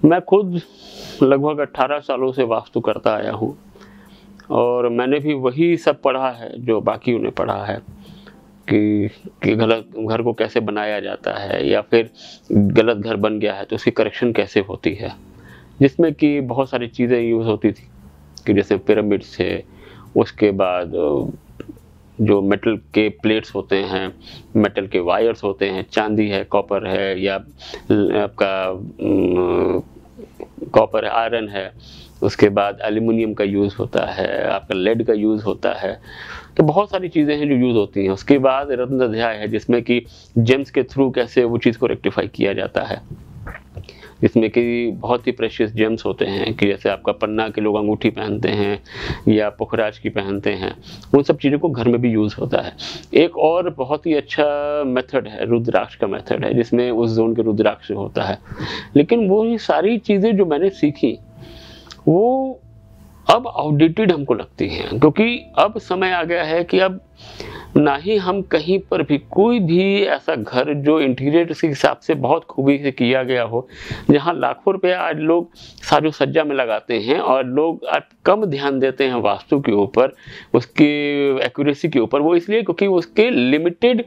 मैं खुद लगभग 18 सालों से वास्तु करता आया हूँ और मैंने भी वही सब पढ़ा है जो बाकियों ने पढ़ा है कि गलत घर को कैसे बनाया जाता है या फिर गलत घर बन गया है तो उसकी करेक्शन कैसे होती है, जिसमें कि बहुत सारी चीज़ें यूज़ होती थी कि जैसे पिरामिड्स थे, उसके बाद जो मेटल के प्लेट्स होते हैं, मेटल के वायर्स होते हैं, चांदी है, कॉपर है या आपका कॉपर आयरन है, उसके बाद एल्युमिनियम का यूज़ होता है, आपका लेड का यूज़ होता है। तो बहुत सारी चीज़ें हैं जो यूज़ होती हैं। उसके बाद रत्न अध्याय है जिसमें कि जेम्स के थ्रू कैसे वो चीज़ को रेक्टिफाई किया जाता है, जिसमें कि बहुत ही प्रेशियस जेम्स होते हैं कि जैसे आपका पन्ना के लोग अंगूठी पहनते हैं या पुखराज की पहनते हैं, उन सब चीज़ों को घर में भी यूज़ होता है। एक और बहुत ही अच्छा मेथड है रुद्राक्ष का मेथड है, जिसमें उस जोन के रुद्राक्ष होता है। लेकिन वो ये सारी चीज़ें जो मैंने सीखी वो अब आउटडेटेड हमको लगती हैं, क्योंकि अब समय आ गया है कि अब ना ही हम कहीं पर भी कोई भी ऐसा घर जो इंटीरियर के हिसाब से बहुत खूबी से किया गया हो, जहां लाखों रुपए आज लोग साजो सज्जा में लगाते हैं और लोग आज कम ध्यान देते हैं वास्तु के ऊपर, उसकी एक्यूरेसी के ऊपर, वो इसलिए क्योंकि उसके लिमिटेड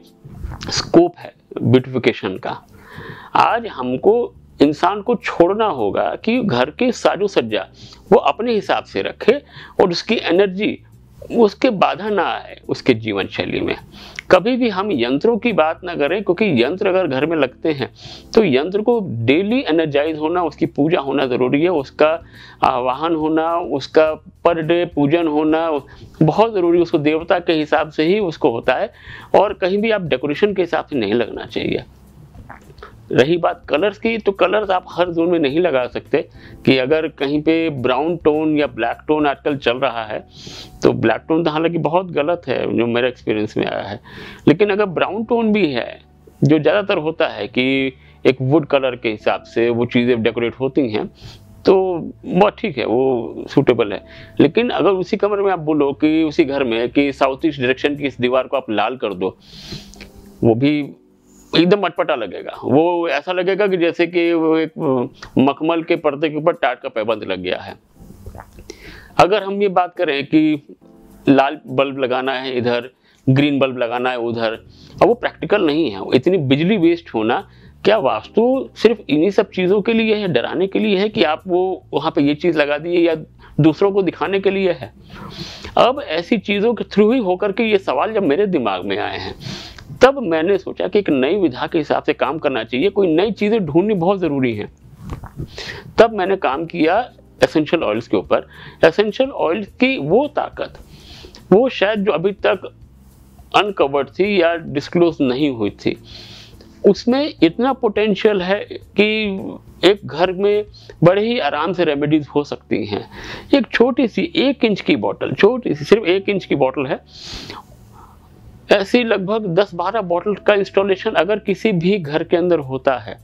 स्कोप है ब्यूटिफिकेशन का। आज हमको इंसान को छोड़ना होगा कि घर के साजो सज्जा वो अपने हिसाब से रखे और उसकी एनर्जी उसके बाधा ना आए उसके जीवन शैली में। कभी भी हम यंत्रों की बात ना करें, क्योंकि यंत्र अगर घर में लगते हैं तो यंत्र को डेली एनर्जाइज होना, उसकी पूजा होना ज़रूरी है, उसका आवाहन होना, उसका पर डे पूजन होना बहुत ज़रूरी है। उसको देवता के हिसाब से ही उसको होता है और कहीं भी आप डेकोरेशन के हिसाब से नहीं लगना चाहिए। रही बात कलर्स की, तो कलर्स आप हर जोन में नहीं लगा सकते कि अगर कहीं पे ब्राउन टोन या ब्लैक टोन आजकल चल रहा है तो ब्लैक टोन तो हालांकि बहुत गलत है जो मेरे एक्सपीरियंस में आया है, लेकिन अगर ब्राउन टोन भी है जो ज़्यादातर होता है कि एक वुड कलर के हिसाब से वो चीज़ें डेकोरेट होती हैं तो बहुत ठीक है, वो सूटेबल है। लेकिन अगर उसी कमरे में आप बोलो कि उसी घर में कि साउथ ईस्ट डायरेक्शन की इस दीवार को आप लाल कर दो, वो भी एकदम अटपटा लगेगा। वो ऐसा लगेगा कि जैसे कि वो एक मखमल के पर्दे के ऊपर टाट का पैबंद लग गया है। अगर हम ये बात करें कि लाल बल्ब लगाना है इधर, ग्रीन बल्ब लगाना है उधर, अब वो प्रैक्टिकल नहीं है। इतनी बिजली वेस्ट होना, क्या वास्तु सिर्फ इन्हीं सब चीज़ों के लिए है, डराने के लिए है कि आप वो वहाँ पे ये चीज़ लगा दिए या दूसरों को दिखाने के लिए है? अब ऐसी चीज़ों के थ्रू ही होकर के ये सवाल जब मेरे दिमाग में आए हैं, तब मैंने सोचा कि एक नई विधा के हिसाब से काम करना चाहिए, कोई नई चीज़ें ढूंढनी बहुत ज़रूरी है। तब मैंने काम किया एसेंशियल ऑयल्स के ऊपर। एसेंशियल ऑयल्स की वो ताकत, वो शायद जो अभी तक अनकवर्ड थी या डिस्क्लोज नहीं हुई थी, उसमें इतना पोटेंशियल है कि एक घर में बड़े ही आराम से रेमेडीज हो सकती हैं। एक छोटी सी 1 इंच की बॉटल, छोटी सी सिर्फ 1 इंच की बॉटल है, ऐसी लगभग 10-12 बॉटल का इंस्टॉलेशन अगर किसी भी घर के अंदर होता है,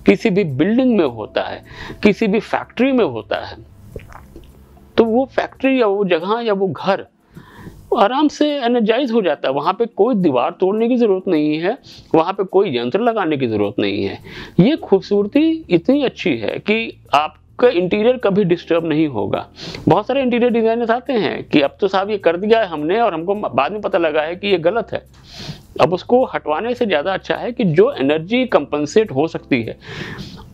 किसी भी बिल्डिंग में होता है, किसी भी फैक्ट्री में होता है, तो वो फैक्ट्री या वो जगह या वो घर आराम से एनर्जाइज हो जाता है। वहाँ पे कोई दीवार तोड़ने की ज़रूरत नहीं है, वहाँ पे कोई यंत्र लगाने की ज़रूरत नहीं है। ये खूबसूरती इतनी अच्छी है कि आपका इंटीरियर कभी डिस्टर्ब नहीं होगा। बहुत सारे इंटीरियर डिज़ाइनर्स आते हैं कि अब तो साहब ये कर दिया है हमने और हमको बाद में पता लगा है कि ये गलत है। अब उसको हटवाने से ज़्यादा अच्छा है कि जो एनर्जी कंपनसेट हो सकती है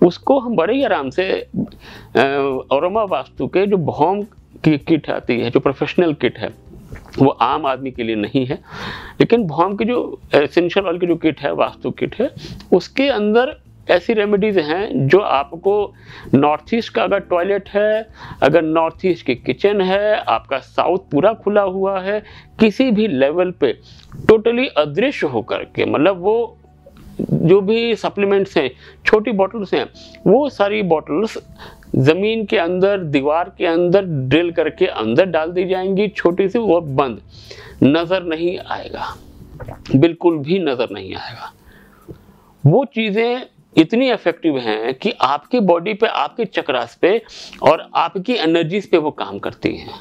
उसको हम बड़े ही आराम से औरमा वास्तु के जो भौम की किट आती है, जो प्रोफेशनल किट है, वो आम आदमी के लिए नहीं है, लेकिन भौम की जो एसेंशियल ऑयल की जो किट है, वास्तु किट है, उसके अंदर ऐसी रेमेडीज हैं जो आपको नॉर्थ ईस्ट का अगर टॉयलेट है, अगर नॉर्थ ईस्ट की किचन है, आपका साउथ पूरा खुला हुआ है, किसी भी लेवल पे टोटली अदृश्य होकर के, मतलब वो जो भी सप्लीमेंट्स हैं, छोटी बॉटल्स हैं, वो सारी बॉटल्स जमीन के अंदर, दीवार के अंदर ड्रिल करके अंदर डाल दी जाएंगी, छोटी सी, वो बंद, नजर नहीं आएगा, बिल्कुल भी नजर नहीं आएगा। वो चीजें इतनी इफेक्टिव हैं कि आपकी बॉडी पे, आपके चक्रास पे और आपकी एनर्जीज पे वो काम करती हैं।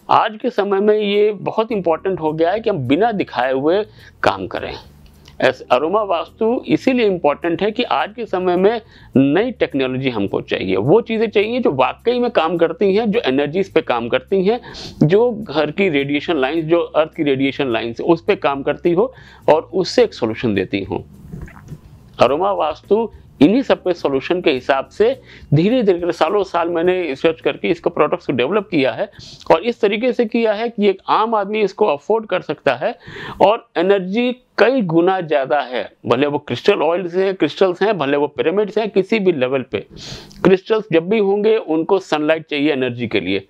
आज के समय में ये बहुत इंपॉर्टेंट हो गया है कि हम बिना दिखाए हुए काम करें। अरोमा वास्तु इसीलिए इम्पोर्टेंट है कि आज के समय में नई टेक्नोलॉजी हमको चाहिए, वो चीज़ें चाहिए जो वाकई में काम करती हैं, जो एनर्जीज पे काम करती हैं, जो घर की रेडिएशन लाइंस, जो अर्थ की रेडिएशन लाइंस उस पे काम करती हो और उससे एक सोल्यूशन देती हो। अरोमा वास्तु इन्हीं सब पे सोल्यूशन के हिसाब से धीरे धीरे सालों साल मैंने रिसर्च करके इसको प्रोडक्ट्स को डेवलप किया है और इस तरीके से किया है कि एक आम आदमी इसको अफोर्ड कर सकता है और एनर्जी कई गुना ज़्यादा है। भले वो क्रिस्टल ऑयल्स हैं, क्रिस्टल्स हैं, भले वो पिरामिड्स हैं, किसी भी लेवल पे क्रिस्टल्स जब भी होंगे उनको सनलाइट चाहिए एनर्जी के लिए,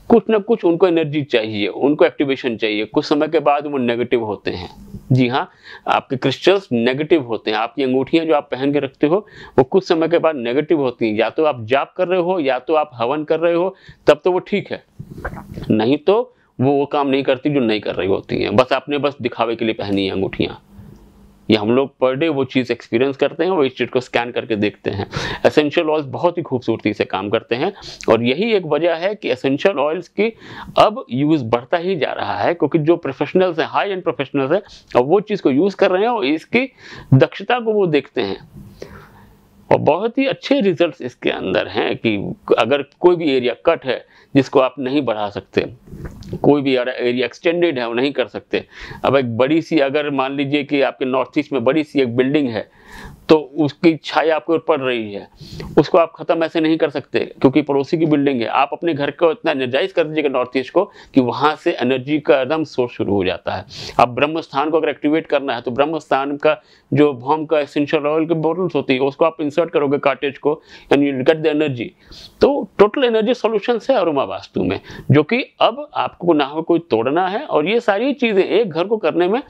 कुछ ना कुछ उनको एनर्जी चाहिए, उनको एक्टिवेशन चाहिए। कुछ समय के बाद वो नेगेटिव होते हैं। जी हाँ, आपके क्रिस्टल्स नेगेटिव होते हैं। आपकी अंगूठियां जो आप पहन के रखते हो वो कुछ समय के बाद नेगेटिव होती हैं। या तो आप जाप कर रहे हो या तो आप हवन कर रहे हो, तब तो वो ठीक है, नहीं तो वो काम नहीं करती जो नहीं कर रही होती हैं। बस आपने बस दिखावे के लिए पहनी है अंगूठियां। ये हम लोग पर डे वो चीज़ एक्सपीरियंस करते हैं, वो इस चीज़ को स्कैन करके देखते हैं। एसेंशियल ऑयल्स बहुत ही खूबसूरती से काम करते हैं और यही एक वजह है कि एसेंशियल ऑयल्स की अब यूज़ बढ़ता ही जा रहा है, क्योंकि जो प्रोफेशनल्स हैं, हाई एंड प्रोफेशनल्स हैं, अब वो चीज़ को यूज़ कर रहे हैं और इसकी दक्षता को वो देखते हैं और बहुत ही अच्छे रिजल्ट्स इसके अंदर हैं। कि अगर कोई भी एरिया कट है जिसको आप नहीं बढ़ा सकते, कोई भी एरिया एक्सटेंडेड है वो नहीं कर सकते। अब एक बड़ी सी, अगर मान लीजिए कि आपके नॉर्थ ईस्ट में बड़ी सी एक बिल्डिंग है तो उसकी छाया आपके ऊपर पड़ रही है, उसको आप खत्म ऐसे नहीं कर सकते क्योंकि पड़ोसी की बिल्डिंग है। आप अपने घर को इतना एनर्जाइज कर दीजिएगा नॉर्थ ईस्ट को कि वहां से एनर्जी का एकदम सोर्स शुरू हो जाता है। आप ब्रह्म स्थान को अगर एक्टिवेट करना है तो ब्रह्म स्थान का जो भौम का एसेंशियल ऑयल की बोटल्स होती है उसको आप इंसर्ट करोगे कार्टेज को and you get the energy. तो टोटल एनर्जी सॉल्यूशन है अरोमा वास्तु में, जो कि अब आपको ना हो कोई तोड़ना है। और ये सारी चीजें एक घर को करने में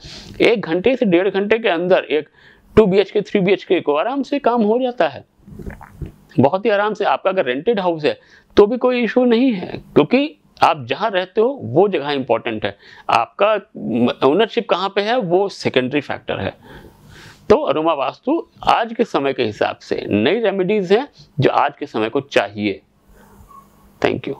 1 घंटे से 1.5 घंटे के अंदर एक 2 BHK 3 BHK को आराम से काम हो जाता है, बहुत ही आराम से। आपका अगर रेंटेड हाउस है तो भी कोई इशू नहीं है, क्योंकि आप जहां रहते हो वो जगह इंपॉर्टेंट है, आपका ओनरशिप कहां पे है वो सेकेंडरी फैक्टर है। तो अरोमा वास्तु आज के समय के हिसाब से नई रेमेडीज हैं जो आज के समय को चाहिए। Thank you.